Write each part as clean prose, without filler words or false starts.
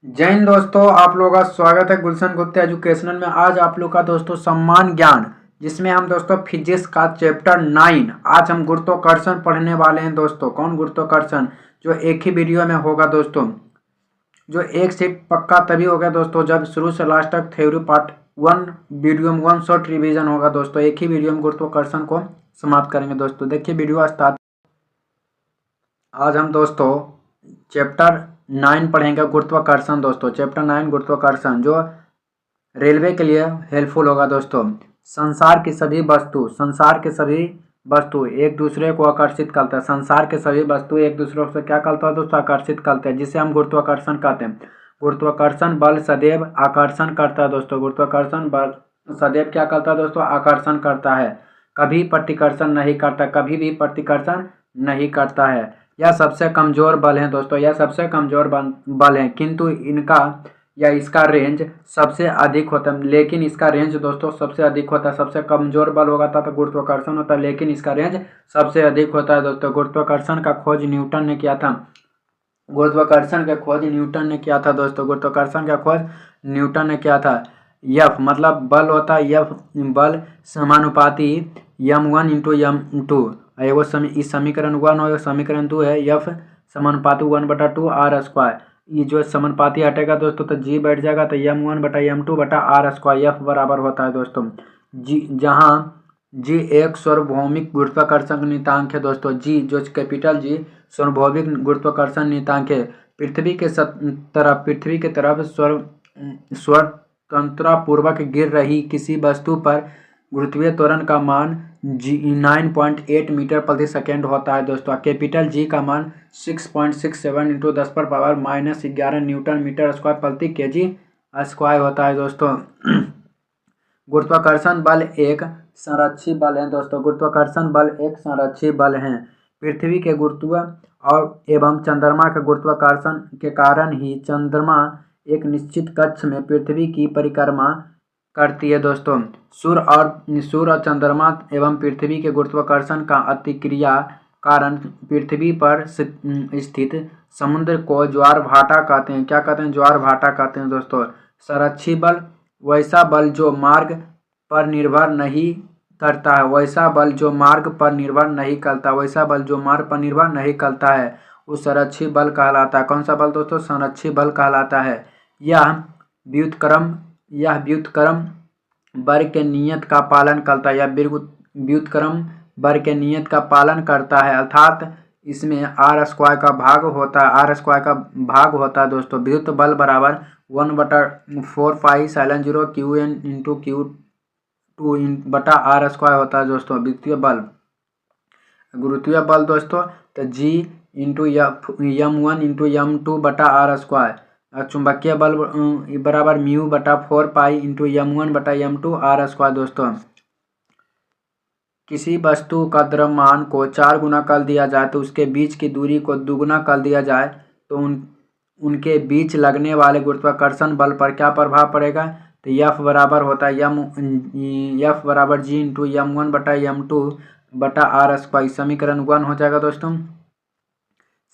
जय हिंद दोस्तों, आप लोगों का स्वागत है गुलशन गुप्ता एजुकेशनल में। आज आप लोग का दोस्तों सम्मान ज्ञान, जिसमें हम दोस्तों फिजिक्स का चैप्टर 9 आज हम गुरुत्वाकर्षण पढ़ने वाले हैं दोस्तों। कौन गुरुत्वाकर्षण, जो एक ही वीडियो में होगा दोस्तों। जो एक सीट पक्का तभी होगा दोस्तों जब शुरू से लास्ट तक थ्योरी पार्ट 1 वीडियो में 1 शॉर्ट रिवीजन होगा दोस्तों। एक ही वीडियो में गुरुत्वाकर्षण को समाप्त करेंगे दोस्तों। देखिए वीडियो स्टार्ट। आज हम दोस्तों चैप्टर 9 पढ़ेंगे गुरुत्वाकर्षण दोस्तों। चैप्टर 9 गुरुत्वाकर्षण जो रेलवे के लिए हेल्पफुल होगा दोस्तों। संसार के सभी वस्तु एक दूसरे को आकर्षित करते हैं। संसार के सभी वस्तु एक दूसरे से क्या करता है दोस्तों, आकर्षित करते हैं, जिसे हम गुरुत्वाकर्षण कहते हैं। गुरुत्वाकर्षण बल सदैव आकर्षण करता है दोस्तों। गुरुत्वाकर्षण बल सदैव क्या करता है दोस्तों, आकर्षण करता है। कभी प्रतिकर्षण नहीं करता, कभी भी प्रतिकर्षण नहीं करता है। यह सबसे कमजोर बल है दोस्तों, यह सबसे कमजोर बल है, किंतु इनका या इसका रेंज सबसे अधिक होता है। लेकिन इसका रेंज दोस्तों सबसे अधिक होता है। सबसे कमजोर बल होगा तो गुरुत्वाकर्षण होता है, लेकिन इसका रेंज सबसे अधिक होता है दोस्तों। गुरुत्वाकर्षण का खोज न्यूटन ने किया था। गुरुत्वाकर्षण का खोज न्यूटन ने किया था दोस्तों। गुरुत्वाकर्षण का खोज न्यूटन ने किया था। यफ मतलब बल होता है, यफ बल समानुपाती m1 इंटू m2। एगो इस समीकरण 1 और समीकरण 2 है। यफ समानुपाती 1/2 आर स्क्वायर। ये जो समानुपाती हटेगा दोस्तों तो जी बैठ जाएगा, तो m1/m2/r²। यफ बराबर होता है दोस्तों जी, जहाँ जी एक सार्वभौमिक गुरुत्वाकर्षण नियतांक है दोस्तों। जी जो कैपिटल जी सार्वभौमिक गुरुत्वाकर्षण नियतांक है। पृथ्वी की तरफ स्वतंत्रता पूर्वक गिर रही किसी वस्तु पर गुरुत्वीय त्वरण का मान 9.8 मीटर प्रति सेकेंड होता है दोस्तों। कैपिटल जी का मान 6.67 इंटू 10⁻⁻11 न्यूटन मीटर स्क्वायर प्रति केजी स्क्वायर होता है दोस्तों। गुरुत्वाकर्षण बल एक संरक्षी बल है दोस्तों। गुरुत्वाकर्षण बल एक संरक्षी बल है। पृथ्वी के गुरुत्व और एवं चंद्रमा के गुरुत्वाकर्षण के कारण ही चंद्रमा एक निश्चित कक्ष में पृथ्वी की परिक्रमा करती है दोस्तों। सूर्य और चंद्रमा एवं पृथ्वी के गुरुत्वाकर्षण का अतिक्रिया कारण पृथ्वी पर स्थित समुद्र को ज्वार भाटा कहते हैं। क्या कहते हैं, ज्वार भाटा कहते हैं दोस्तों। संरक्षी बल वैसा बल जो मार्ग पर निर्भर नहीं करता है, वैसा बल जो मार्ग पर निर्भर नहीं करता, वैसा बल जो मार्ग पर निर्भर नहीं करता है, उस संरक्षी बल कहलाता है। कौन सा बल दोस्तों, संरक्षी बल कहलाता है। यह व्युत्क्रम वर्ग के नियत का पालन करता है। यह व्युत्क्रम वर्ग के नियत का पालन करता है, अर्थात इसमें आर स्क्वायर का भाग होता है दोस्तों। विद्युत बल बराबर 1/4πε0 Qn इंटू Q2/r² होता है दोस्तों। गुरुत्वीय बल दोस्तों तो G into m1 into m2/r²। चुंबकीय बल बराबर μ/4π इंटू m1/m2r² दोस्तों। किसी वस्तु का द्रव्यमान को 4 गुना कर दिया जाए तो उसके बीच की दूरी को दोगुना कर दिया जाए तो उनके बीच लगने वाले गुरुत्वाकर्षण बल पर क्या प्रभाव पड़ेगा, तो F बराबर होता है F बराबर G इंटू m1/m2/r²। समीकरण 1 हो जाएगा दोस्तों।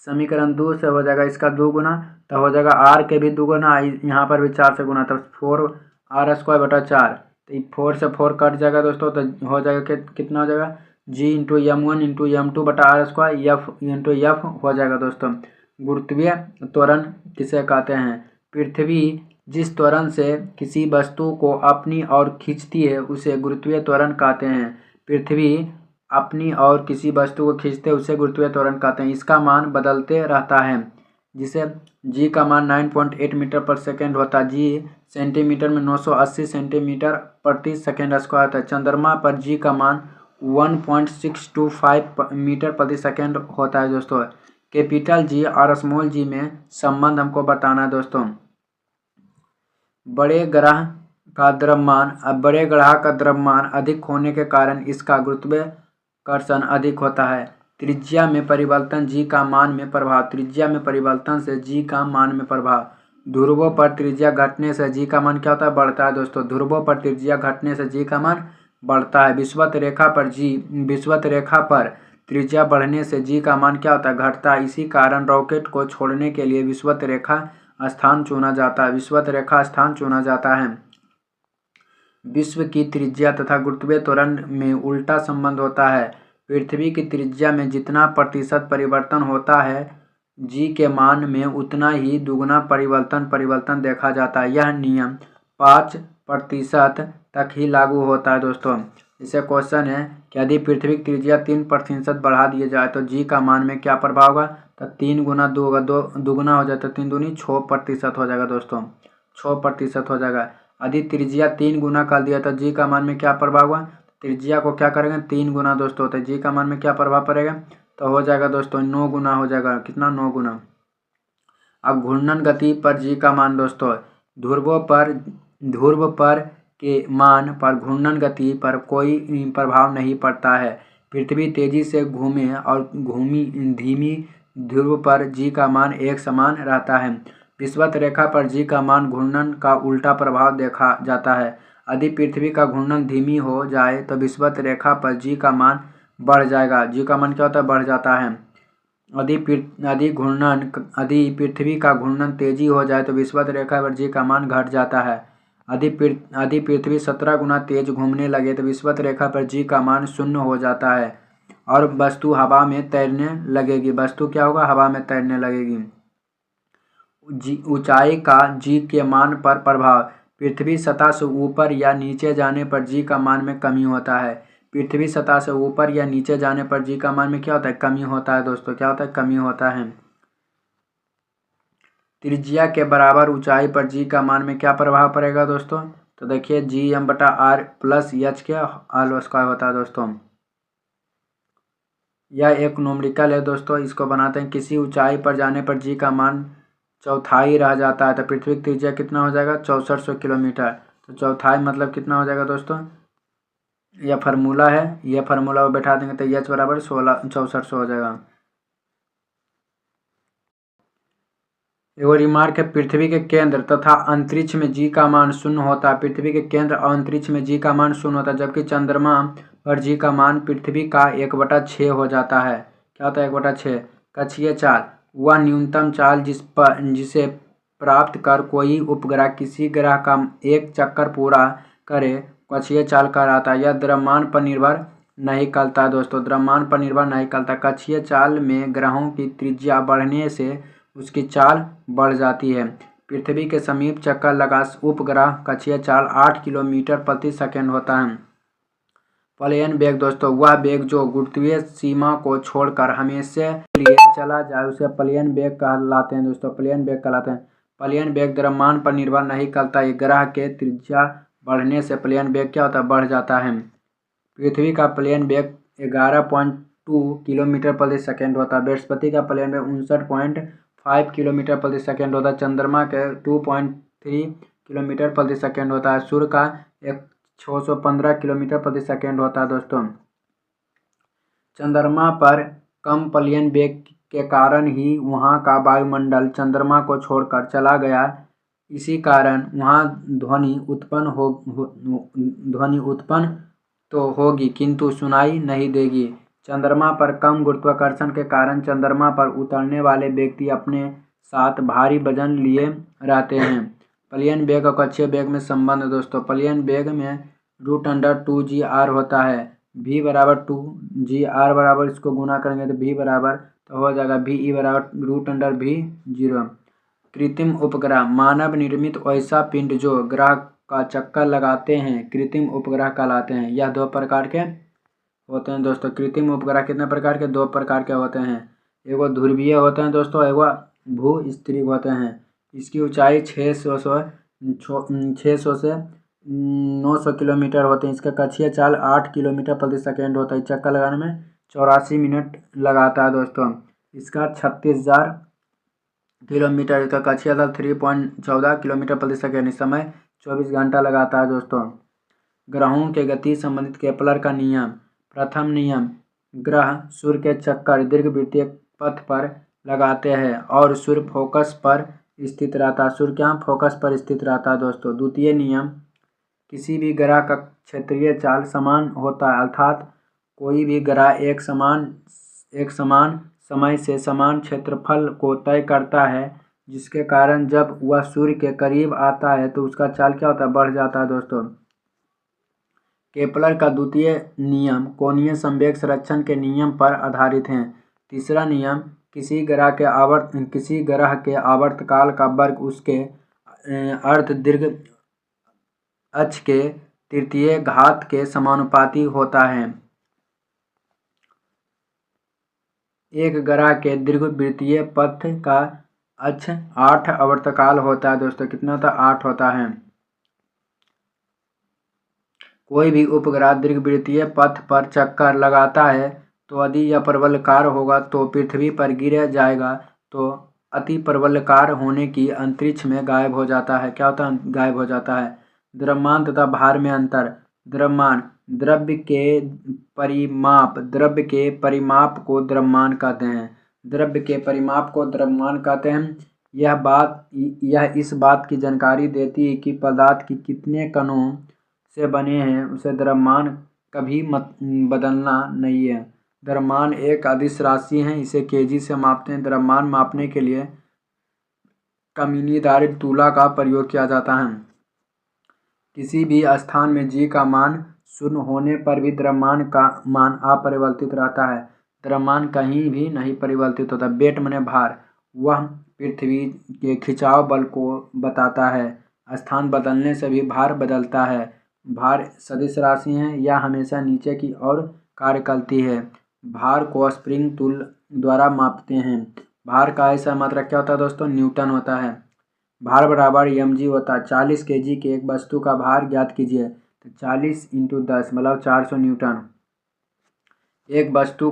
समीकरण 2 से हो जाएगा इसका 2 गुना, तो हो जाएगा r के भी 2 गुना, यहाँ पर भी 4 से गुना, तो 4r²/4। तो 4 से 4 कट जाएगा दोस्तों, तो हो जाएगा कितना हो जाएगा, G into m1 into m2/r² F into F हो जाएगा दोस्तों। गुरुत्वीय त्वरण किसे कहते हैं, पृथ्वी जिस त्वरण से किसी वस्तु को अपनी ओर खींचती है उसे गुरुत्वीय त्वरण कहते हैं। पृथ्वी अपनी और किसी वस्तु को खींचते उसे गुरुत्वीय त्वरण कहते हैं। इसका मान बदलते रहता है, जिसे G का मान 9.8 मीटर पर सेकेंड होता है। G सेंटीमीटर में 980 सेंटीमीटर प्रति सेकेंड स्क्वायर होता है। चंद्रमा पर G का मान 1.625 मीटर प्रति सेकेंड होता है दोस्तों। कैपिटल G और स्मॉल g में संबंध हमको बताना है दोस्तों। बड़े ग्रह का द्रव्यमान अधिक होने के कारण इसका गुरुत्वाकर्षण अधिक होता है। त्रिज्या में परिवर्तन G का मान में प्रभाव। त्रिज्या में परिवर्तन से G का मान में प्रभाव। ध्रुवों पर त्रिज्या घटने से G का मान क्या होता है, बढ़ता है दोस्तों। ध्रुवों पर त्रिज्या घटने से G का मान बढ़ता है। विषुवत रेखा पर त्रिज्या बढ़ने से G का मान क्या होता है, घटता है। इसी कारण रॉकेट को छोड़ने के लिए विषुवत रेखा स्थान चुना जाता है। विषुवत रेखा स्थान चुना जाता है। विश्व की त्रिज्या तथा गुरुत्वीय त्वरण में उल्टा संबंध होता है। पृथ्वी की त्रिज्या में जितना प्रतिशत परिवर्तन होता है जी के मान में उतना ही दुगुना परिवर्तन देखा जाता है। यह नियम 5% तक ही लागू होता है दोस्तों। इसे क्वेश्चन है कि यदि पृथ्वी की त्रिज्या 3% बढ़ा दिया जाए तो जी का मान में क्या प्रभाव होगा। तो 3 गुना 2 होगा, 2 दुगुना हो जाए तो 3 दूनी 6% हो जाएगा दोस्तों, 6% हो जाएगा। यदि त्रिज्या 3 गुना कर दिया तो जी का मान में क्या प्रभाव हुआ। त्रिज्या को क्या करेंगे 3 गुना दोस्तों, तो जी का मान में क्या प्रभाव पड़ेगा। तो हो जाएगा दोस्तों 9 गुना हो जाएगा। कितना 9 गुना। अब घूर्णन गति पर जी का मान दोस्तों, ध्रुव पर के मान पर घूर्णन गति पर कोई प्रभाव नहीं पड़ता है। पृथ्वी तेजी से घूमे और धीमी ध्रुव पर जी का मान एक समान रहता है। विषुवत रेखा पर जी का मान घूर्णन का उल्टा प्रभाव देखा जाता है। यदि पृथ्वी का घूर्णन धीमी हो जाए तो विषुवत रेखा पर जी का मान बढ़ जाएगा। जी का मान क्या होता है, बढ़ जाता है। यदि पृथ्वी का घूर्णन तेजी हो जाए तो विषुवत रेखा पर जी का मान घट जाता है। यदि पृथ्वी 17 गुना तेज घूमने लगे तो विषुवत रेखा पर जी का मान 0 हो जाता है और वस्तु हवा में तैरने लगेगी। वस्तु क्या होगा, हवा में तैरने लगेगी। ऊंचाई का जी के मान पर प्रभाव। पृथ्वी सतह से ऊपर या नीचे जाने पर जी का मान में कमी होता है। पृथ्वी सतह से ऊपर या नीचे जाने पर जी का मान में क्या होता है, कमी होता है दोस्तों। क्या होता है, कमी होता है। त्रिज्या के बराबर ऊंचाई पर जी का मान में क्या प्रभाव पड़ेगा दोस्तों। तो देखिए Gm/r प्लस h के होल स्क्वायर होता है दोस्तों। यह एक न्यूमेरिकल है दोस्तों, इसको बनाते हैं। किसी ऊंचाई पर जाने पर जी का मान चौथाई रह जाता है तो पृथ्वी की त्रिज्या कितना हो जाएगा, 6400 किलोमीटर। तो चौथाई मतलब कितना हो जाएगा दोस्तों, यह फार्मूला है, यह फार्मूला को बैठा देंगे तो h बराबर 6400 हो जाएगा। एगो रिमार्क है, पृथ्वी के केंद्र तथा अंतरिक्ष में जी का मान 0 होता है। पृथ्वी के केंद्र और अंतरिक्ष में जी का मान 0 होता है, जबकि चंद्रमा पर जी का मान पृथ्वी का 1/6 हो जाता है। क्या होता है, 1/6। कक्षीय चाल वह न्यूनतम चाल जिसे प्राप्त कर कोई उपग्रह किसी ग्रह का एक चक्कर पूरा करे कक्षीय चाल कहलाता है। यह द्रव्यमान पर निर्भर नहीं करता है दोस्तों, द्रव्यमान पर निर्भर नहीं करता। कक्षीय चाल में ग्रहों की त्रिज्या बढ़ने से उसकी चाल बढ़ जाती है। पृथ्वी के समीप चक्कर लगा उपग्रह कक्षीय चाल 8 किलोमीटर प्रति सेकंड होता है। प्लेन वेग दोस्तों, वह वेग जो गुरुत्वीय सीमा को छोड़कर हमेशा के लिए चला जाए उसे प्लेन वेग कहलाते हैं दोस्तों, प्लेन वेग कहलाते हैं। प्लेन वेग द्रव्यमान पर निर्भर नहीं करता है। ग्रह के त्रिज्या बढ़ने से प्लेन वेग क्या होता है, बढ़ जाता है। पृथ्वी का प्लेन वेग 11.2 किलोमीटर प्रति सेकंड होता है। बृहस्पति का प्लेन वेग 59.5 किलोमीटर प्रति सेकंड होता है। चंद्रमा के 2.3 किलोमीटर प्रति सेकंड होता है। सूर्य का 615 किलोमीटर प्रति सेकंड होता है दोस्तों। चंद्रमा पर कम प्लेन वेग के कारण ही वहाँ का वायुमंडल चंद्रमा को छोड़कर चला गया। इसी कारण वहाँ ध्वनि उत्पन्न तो होगी किंतु सुनाई नहीं देगी। चंद्रमा पर कम गुरुत्वाकर्षण के कारण चंद्रमा पर उतरने वाले व्यक्ति अपने साथ भारी वजन लिए रहते हैं। प्लेन वेग और कक्षीय वेग में संबंध दोस्तों, प्लेन वेग में √2gr होता है। v बराबर 2gr बराबर इसको गुना करेंगे तो v बराबर तो हो जाएगा ve बराबर √v0। कृत्रिम उपग्रह मानव निर्मित ऐसा पिंड जो ग्रह का चक्कर लगाते हैं कृत्रिम उपग्रह कहलाते हैं। यह 2 प्रकार के होते हैं दोस्तों। कृत्रिम उपग्रह कितने प्रकार के, 2 प्रकार के होते हैं। एगो ध्रुवीय होते हैं दोस्तों, एगो भू-स्थिर होते हैं। इसकी ऊंचाई 600 से 900 किलोमीटर होते हैं। इसका कक्षीय चाल 8 किलोमीटर प्रति सेकंड होता है। चक्कर लगाने में 84 मिनट लगाता है दोस्तों। इसका 36,000 किलोमीटर, इसका कक्षीय चाल 3.14 किलोमीटर प्रति सेकंड। इस समय 24 घंटा लगाता है दोस्तों। ग्रहों के गति संबंधित केपलर का नियम। प्रथम नियम, ग्रह सूर्य के चक्कर दीर्घवृत्तीय पथ पर लगाते हैं और सूर्य फोकस पर स्थित रहता है। सूर्य क्या फोकस पर स्थित रहता है दोस्तों। द्वितीय नियम, किसी भी ग्रह का क्षेत्रीय चाल समान होता है, अर्थात कोई भी ग्रह एक समान समय से समान क्षेत्रफल को तय करता है जिसके कारण जब वह सूर्य के करीब आता है तो उसका चाल क्या होता है, बढ़ जाता है दोस्तों। केपलर का द्वितीय नियम कोणीय संवेग संरक्षण के नियम पर आधारित है। तीसरा नियम किसी ग्रह के आवर्तकाल का वर्ग उसके अर्ध दीर्घ अक्ष के तृतीय घात के समानुपाती होता है। एक ग्रह के दीर्घवृत्तीय पथ का अक्ष 8 आवर्तकाल होता है दोस्तों। कितना होता है, 8 होता है। कोई भी उपग्रह दीर्घवृत्तीय पथ पर चक्कर लगाता है तो यदि यह प्रबलकार होगा तो पृथ्वी पर गिर जाएगा, तो अति प्रबलकार होने की अंतरिक्ष में गायब हो जाता है। क्या होता है, गायब हो जाता है। द्रव्यमान तथा भार में अंतर। द्रव्यमान द्रव्य के परिमाप को द्रव्यमान कहते हैं। द्रव्य के परिमाप को द्रव्यमान कहते हैं। यह इस बात की जानकारी देती है कि पदार्थ की कितने कणों से बने हैं, उसे द्रव्यमान कभी बदलना नहीं है। द्रव्यमान एक अदिश राशि है, इसे केजी से मापते हैं। द्रव्यमान मापने के लिए कमीनीदार तुला का प्रयोग किया जाता है। किसी भी स्थान में जी का मान 0 होने पर भी द्रव्यमान का मान अपरिवर्तित रहता है। द्रव्यमान कहीं भी नहीं परिवर्तित होता। वेट माने भार, वह पृथ्वी के खिंचाव बल को बताता है। स्थान बदलने से भी भार बदलता है। भार सदिश राशि है, यह हमेशा नीचे की ओर कार्य करती है। भार को स्प्रिंग टूल द्वारा मापते हैं। भार का ऐसा मात्रक क्या होता है दोस्तों, न्यूटन होता है। भार बराबर mg होता है। 40 kg के एक वस्तु का भार ज्ञात कीजिए। तो 40 × 10 मतलब 400 न्यूटन। एक वस्तु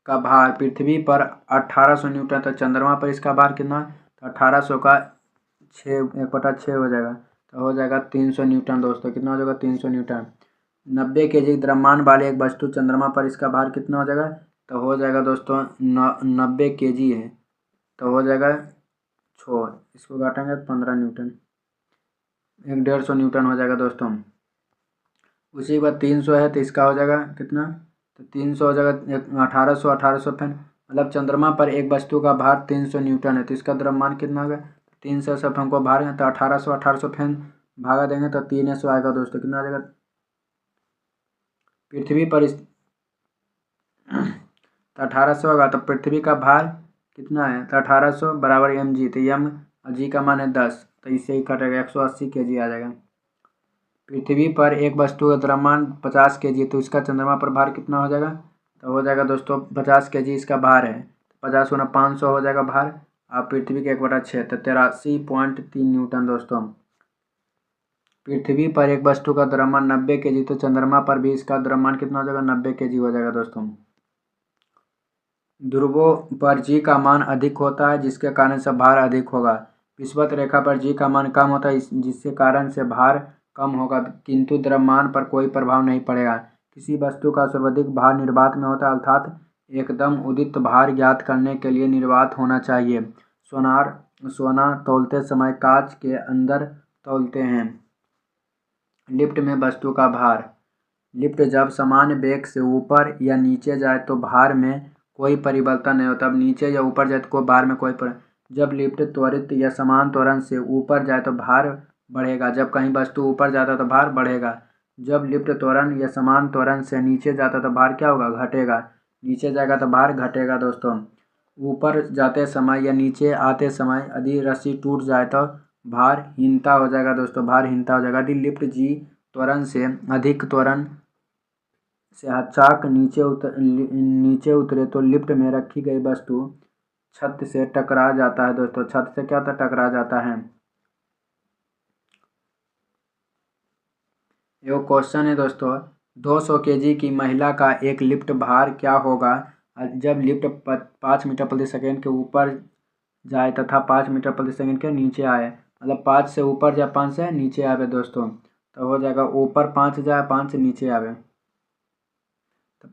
का भार पृथ्वी पर 1800 न्यूटन, तो चंद्रमा पर इसका भार कितना, तो 1800 का 1/6 हो जाएगा, तो हो जाएगा 300 न्यूटन दोस्तों। कितना हो जाएगा, 300 न्यूटन। 90 kg द्रव्यमान वाले एक वस्तु चंद्रमा पर, इसका भार कितना हो जाएगा, तो हो जाएगा दोस्तों 90 kg है, तो हो जाएगा 6, इसको काटेंगे 15 न्यूटन, 150 न्यूटन हो जाएगा दोस्तों। उसी के बाद 300 है तो इसका हो जाएगा कितना, तो 300 हो जाएगा 1800 फैन, मतलब चंद्रमा पर एक वस्तु का भार 300 न्यूटन है, तो इसका द्रव्यमान कितना होगा, 300 से हमको भार है तो 1800 फैन भागा देंगे तो 300 आएगा दोस्तों। कितना आ जाएगा पृथ्वी पर तो 1800 होगा, तो पृथ्वी का भार कितना है, तो 1800 बराबर mg, तो m g का मान है 10, तो इससे ही कटेगा 180 kg आ जाएगा। पृथ्वी पर एक वस्तु का द्रव्यमान 50 kg, तो इसका चंद्रमा पर भार कितना हो जाएगा, तो हो जाएगा दोस्तों 50 kg इसका भार है, 50 × 500 हो जाएगा भार, और पृथ्वी के 1/6 तो 83.3 न्यूटन दोस्तों। पृथ्वी पर एक वस्तु का द्रव्यमान 90 kg, तो चंद्रमा पर भी इसका द्रव्यमान कितना हो जाएगा, 90 kg हो जाएगा दोस्तों। ध्रुवों पर जी का मान अधिक होता है, जिसके कारण से भार अधिक होगा। विषुवत रेखा पर जी का मान कम होता है, जिसके कारण से भार कम होगा, किंतु द्रव्यमान पर कोई प्रभाव नहीं पड़ेगा। किसी वस्तु का सर्वाधिक भार निर्वात में होता है, अर्थात एकदम उदित भार ज्ञात करने के लिए निर्वात होना चाहिए। सोना तौलते समय कांच के अंदर तौलते हैं। लिफ्ट में वस्तु का भार। लिफ्ट जब समान वेग से ऊपर या नीचे जाए तो भार में कोई परिवर्तन नहीं होता। अब नीचे या ऊपर जाए तो भार में कोई जब लिफ्ट त्वरित या समान त्वरण से ऊपर जाए तो भार बढ़ेगा। जब कहीं वस्तु ऊपर जाता तो भार बढ़ेगा। जब लिफ्ट त्वरण या समान त्वरण से नीचे जाता तो भार क्या होगा, घटेगा। नीचे जाएगा तो भार घटेगा दोस्तों। ऊपर जाते समय या नीचे आते समय यदि रस्सी टूट जाए तो भार हीनता हो जाएगा दोस्तों, भार हीनता हो जाएगा। यदि लिफ्ट जी त्वरण से अधिक त्वरण से चाक नीचे उतरे तो लिफ्ट में रखी गई वस्तु छत से टकरा जाता है दोस्तों। छत से क्या होता है, टकरा जाता है। ये क्वेश्चन है दोस्तों, 200 kg की महिला का एक लिफ्ट भार क्या होगा जब लिफ्ट 5 मीटर प्रति सेकेंड के ऊपर जाए तथा 5 मीटर प्रति सेकेंड के नीचे आए। मतलब 5 से ऊपर जाए, 5 से नीचे आवे दोस्तों, तो हो जाएगा ऊपर 5 जाए, 5 से नीचे आवे तो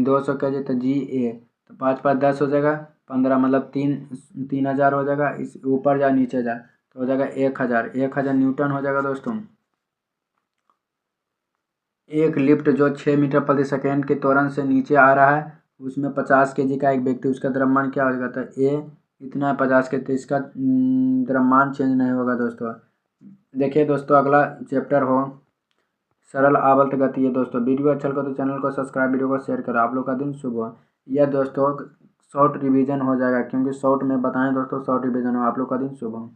200 kg, तो जी ए, तो 5 × 10 हो जाएगा 15, मतलब 3000 हो जाएगा। इस ऊपर जाए नीचे जाए तो हो जाएगा 1000 न्यूटन हो जाएगा दोस्तों। एक लिफ्ट जो 6 मीटर प्रति सेकेंड के त्वरण से नीचे आ रहा है, उसमें 50 kg का एक व्यक्ति, उसका द्रव्यमान क्या हो जाएगा, तो इतना है 50 के, तो इसका द्रव्यमान चेंज नहीं होगा दोस्तों। देखिए दोस्तों, अगला चैप्टर हो सरल आवर्त गति है दोस्तों। वीडियो अच्छा लगा तो चैनल को सब्सक्राइब, वीडियो को शेयर करो। आप लोग का दिन शुभ हो। यह दोस्तों शॉर्ट रिवीजन हो जाएगा, क्योंकि शॉर्ट में बताएं दोस्तों, शॉर्ट रिवीजन हो। आप लोग का दिन शुभ हो।